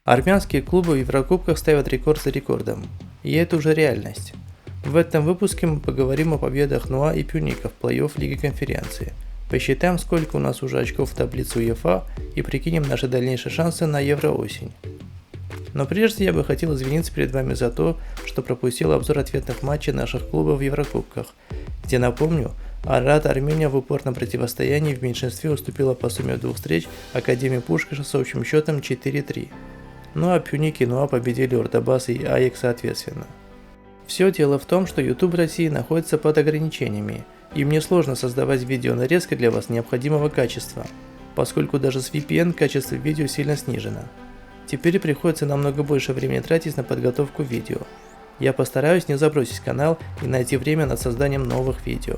Армянские клубы в Еврокубках ставят рекорд за рекордом, и это уже реальность. В этом выпуске мы поговорим о победах НУА и Пюника в плей-офф Лиги Конференции, посчитаем, сколько у нас уже очков в таблице УЕФА и прикинем наши дальнейшие шансы на Евро-осень. Но прежде я бы хотел извиниться перед вами за то, что пропустил обзор ответных матчей наших клубов в Еврокубках, где, напомню, Арарат Армения в упорном противостоянии в меньшинстве уступила по сумме двух встреч Академии Пушкиша с общим счетом 4-3. Ну а Пюник и НУА победили Ордабас и АЕК соответственно. Все дело в том, что YouTube России находится под ограничениями, и мне сложно создавать видеонарезки для вас необходимого качества, поскольку даже с VPN качество видео сильно снижено. Теперь приходится намного больше времени тратить на подготовку видео. Я постараюсь не забросить канал и найти время над созданием новых видео.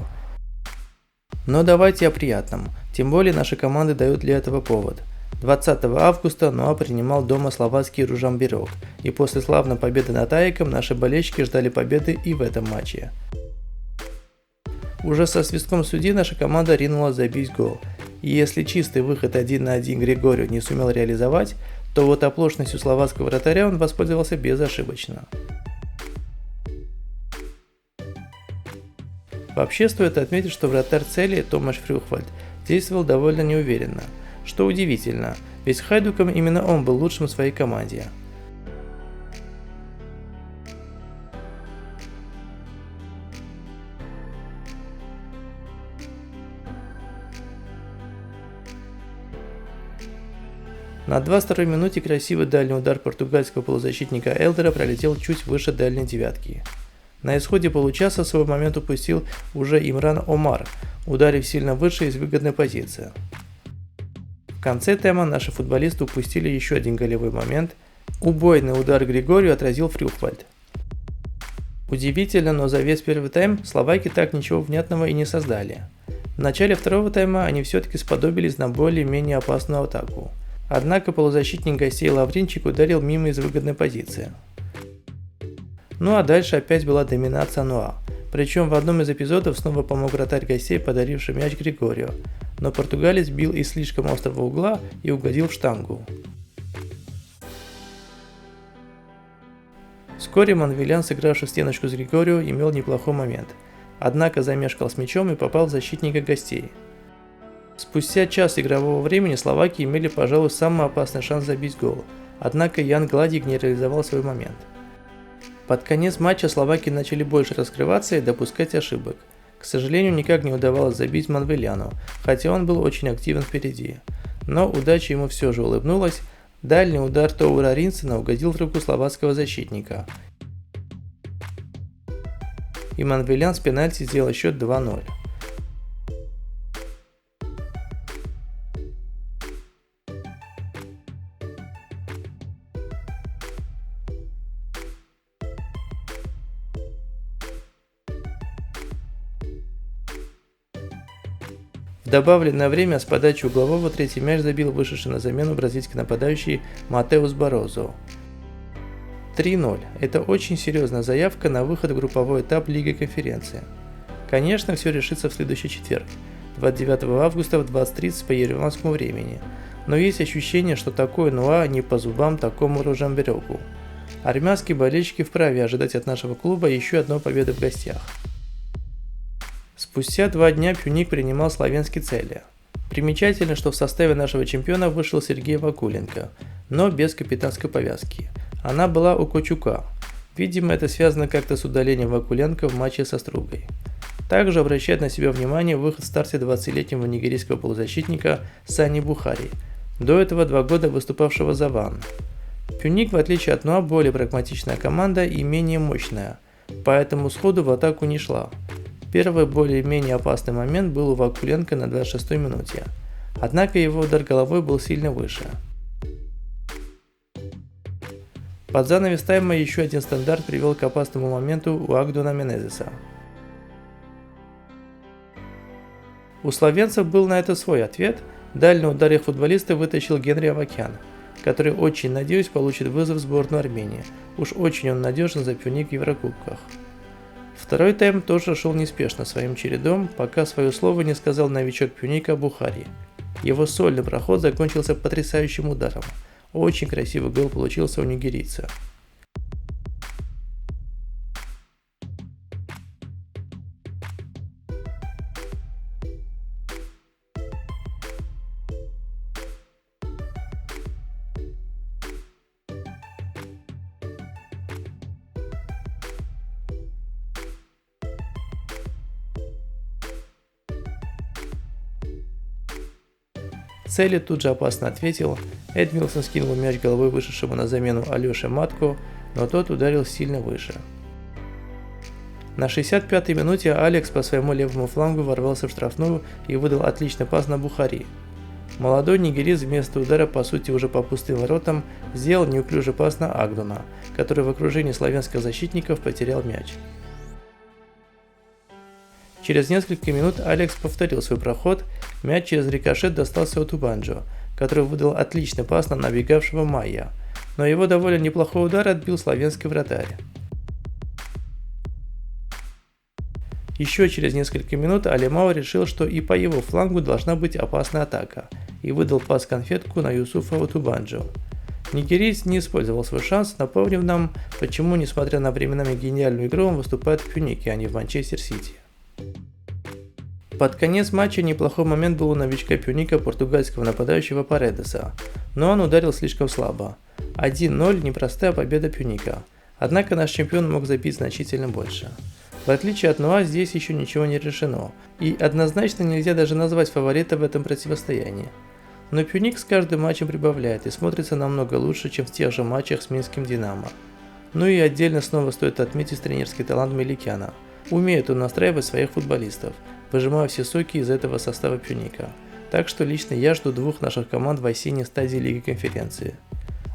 Но давайте о приятном, тем более наши команды дают для этого повод. 20 августа НУА принимал дома словацкий Ружамберок, и после славной победы над АЕКом наши болельщики ждали победы и в этом матче. Уже со свистком судьи наша команда ринулась забить гол, и если чистый выход 1 на 1 Григорию не сумел реализовать, то вот оплошностью словацкого вратаря он воспользовался безошибочно. Вообще стоит отметить, что вратарь цели Томаш Фрюхвальд действовал довольно неуверенно, что удивительно, ведь с Хайдуком именно он был лучшим в своей команде. На 22-й минуте красивый дальний удар португальского полузащитника Элдера пролетел чуть выше дальней девятки. На исходе получаса свой момент упустил уже Имран Омар, ударив сильно выше из выгодной позиции. В конце тайма наши футболисты упустили еще один голевой момент. Убойный удар Григорию отразил Фрюхвальд. Удивительно, но за весь первый тайм словаки так ничего внятного и не создали. В начале второго тайма они все-таки сподобились на более-менее опасную атаку. Однако полузащитник гостей Лавринчик ударил мимо из выгодной позиции. Ну а дальше опять была доминация НУА. Причем в одном из эпизодов снова помог вратарь гостей, подаривший мяч Григорию. Но португалец бил из слишком острого угла и угодил в штангу. Вскоре Манвелян, сыгравший в стеночку с Григорио, имел неплохой момент. Однако замешкал с мячом и попал в защитника гостей. Спустя час игрового времени словаки имели, пожалуй, самый опасный шанс забить гол. Однако Ян Гладик не реализовал свой момент. Под конец матча словаки начали больше раскрываться и допускать ошибок. К сожалению, никак не удавалось забить Манвеляну, хотя он был очень активен впереди. Но удача ему все же улыбнулась. Дальний удар Тоура Ринсена угодил в руку словацкого защитника. И Манвелян с пенальти сделал счет 2-0. В добавленное время с подачи углового третий мяч забил вышедший на замену бразильский нападающий Матеус Барозо. 3-0 – это очень серьезная заявка на выход в групповой этап Лиги Конференции. Конечно, все решится в следующий четверг, 29 августа в 20:30 по ереванскому времени, но есть ощущение, что такое НУА не по зубам такому Ружамберёку. Армянские болельщики вправе ожидать от нашего клуба еще одной победы в гостях. Спустя 2 дня Пюник принимал славянский Целия. Примечательно, что в составе нашего чемпиона вышел Сергей Вакуленко, но без капитанской повязки. Она была у Кочука. Видимо, это связано как-то с удалением Вакуленко в матче со Стругой. Также обращает на себя внимание выход в старте 20-летнего нигерийского полузащитника Сани Бухари, до этого 2 года выступавшего за ВАН. Пюник, в отличие от НУА, более прагматичная команда и менее мощная, поэтому сходу в атаку не шла. Первый более-менее опасный момент был у Вакуленко на 26-й минуте, однако его удар головой был сильно выше. Под занавес тайма еще один стандарт привел к опасному моменту у Агдуна Менезеса. У словенцев был на это свой ответ. Дальний удар их футболиста вытащил Генри Авакян, который, очень надеюсь, получит вызов в сборную Армении. Уж очень он надежен за Пюник в Еврокубках. Второй тайм тоже шел неспешно своим чередом, пока свое слово не сказал новичок Пюника Бухари. Его сольный проход закончился потрясающим ударом. Очень красивый гол получился у нигерийца. Цели тут же опасно ответил, Эдмилсон скинул мяч головой вышедшему на замену Алёше Матко, но тот ударил сильно выше. На 65-й минуте Алекс по своему левому флангу ворвался в штрафную и выдал отличный пас на Бухари. Молодой нигериец вместо удара по сути уже по пустым воротам сделал неуклюжий пас на Агдуна, который в окружении славянских защитников потерял мяч. Через несколько минут Алекс повторил свой проход, мяч через рикошет достался от Убанджо, который выдал отличный пас на набегавшего Майя, но его довольно неплохой удар отбил славянский вратарь. Еще через несколько минут Алимао решил, что и по его флангу должна быть опасная атака, и выдал пас-конфетку на Юсуфа от Убанджо. Нигериец не использовал свой шанс, напомнив нам, почему, несмотря на временами гениальную игру, он выступает в Пюнике, а не в Манчестер Сити. Под конец матча неплохой момент был у новичка Пюника португальского нападающего Паредеса, но он ударил слишком слабо. 1-0 – непростая победа Пюника, однако наш чемпион мог забить значительно больше. В отличие от Нуа, здесь еще ничего не решено, и однозначно нельзя даже назвать фаворита в этом противостоянии. Но Пюник с каждым матчем прибавляет и смотрится намного лучше, чем в тех же матчах с Минским Динамо. Ну и отдельно снова стоит отметить тренерский талант Меликяна. Умеет он настраивать своих футболистов, выжимая все соки из этого состава Пюника. Так что лично я жду двух наших команд в осенней стадии Лиги Конференции.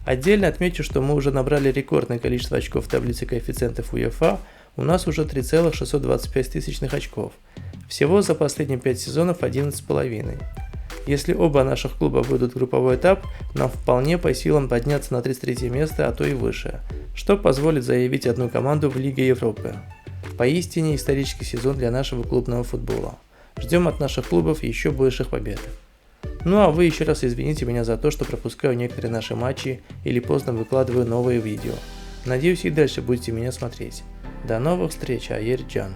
Отдельно отмечу, что мы уже набрали рекордное количество очков в таблице коэффициентов УЕФА, у нас уже 3,625 тысячных очков. Всего за последние 5 сезонов 11,5. Если оба наших клуба выйдут в групповой этап, нам вполне по силам подняться на 33 место, а то и выше, что позволит заявить одну команду в Лиге Европы. Поистине исторический сезон для нашего клубного футбола. Ждем от наших клубов еще больших побед. Ну а вы еще раз извините меня за то, что пропускаю некоторые наши матчи или поздно выкладываю новые видео. Надеюсь, и дальше будете меня смотреть. До новых встреч, Аерджан.